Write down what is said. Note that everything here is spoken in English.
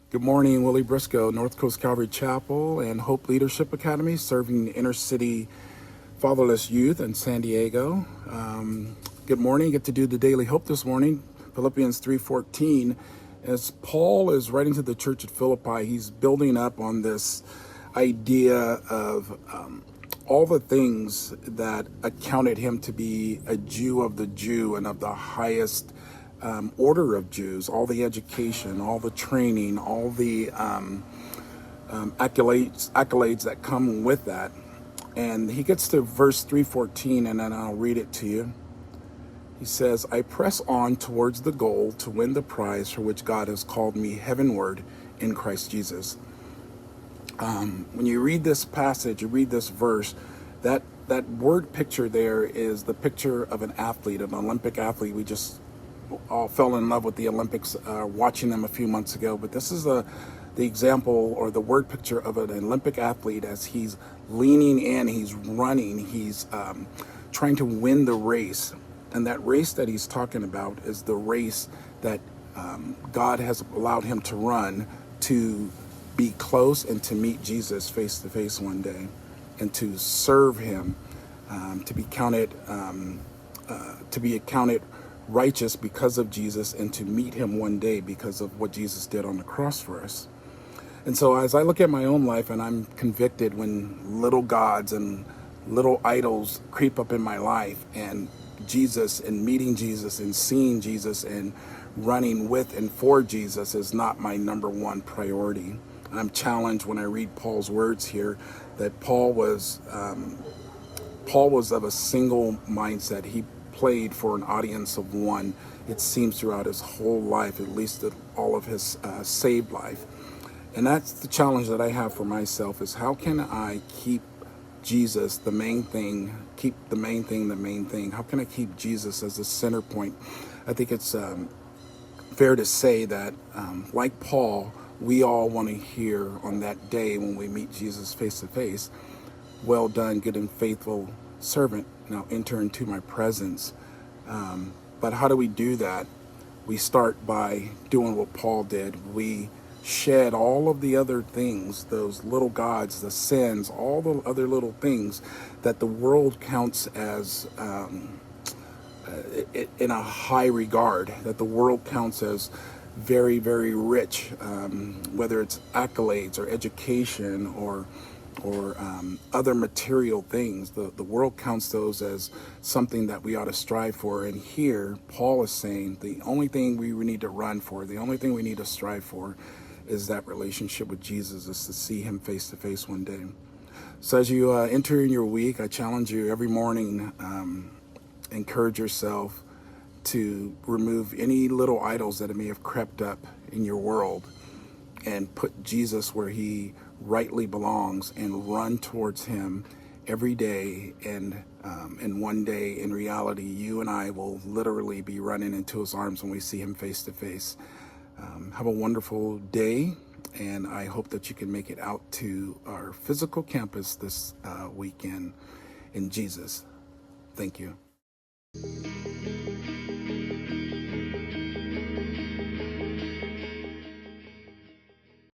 Good morning, Willie Briscoe, North Coast Calvary Chapel and Hope Leadership Academy, serving inner city fatherless youth in San Diego. Good morning. Get to do the daily hope this morning, Philippians 3:14. As Paul is writing to the church at Philippi, he's building up on this idea of all the things that accounted him to be a Jew of the Jew and of the highest order of Jews, all the education, all the training, all the accolades that come with that. And he gets to verse 3:14, and then I'll read it to you. He says, I press on towards the goal to win the prize for which God has called me heavenward in Christ Jesus. When you read this passage, you read this verse, that word picture there is the picture of an athlete, an Olympic athlete. We just all fell in love with the Olympics watching them a few months ago. But this is the example or the word picture of an Olympic athlete as he's leaning in, he's running, he's trying to win the race. And that race that he's talking about is the race that God has allowed him to run to be close and to meet Jesus face to face one day, and to serve him, to be accounted righteous because of Jesus, and to meet him one day because of what Jesus did on the cross for us. And so as I look at my own life, and I'm convicted when little gods and little idols creep up in my life, and Jesus and meeting Jesus and seeing Jesus and running with and for Jesus is not my number one priority. I'm challenged when I read Paul's words here that Paul was of a single mindset. He played for an audience of one, it seems, throughout his whole life, at least all of his saved life. And that's the challenge that I have for myself, is how can I keep Jesus the main thing, keep the main thing the main thing? How can I keep Jesus as the center point? I think it's fair to say that, like Paul, we all want to hear on that day when we meet Jesus face to face, well done, good and faithful servant, now enter into my presence. But how do we do that? We start by doing what Paul did. We shed all of the other things, those little gods, the sins, all the other little things that the world counts as in a high regard, that the world counts as very, very rich, whether it's accolades or education or other material things. The world counts those as something that we ought to strive for. And here, Paul is saying the only thing we need to run for, the only thing we need to strive for, is that relationship with Jesus, is to see him face to face one day. So as you enter in your week, I challenge you every morning, encourage yourself to remove any little idols that may have crept up in your world and put Jesus where he rightly belongs, and run towards him every day. And one day, in reality, you and I will literally be running into his arms when we see him face to face. Have a wonderful day, and I hope that you can make it out to our physical campus this weekend in Jesus. Thank you.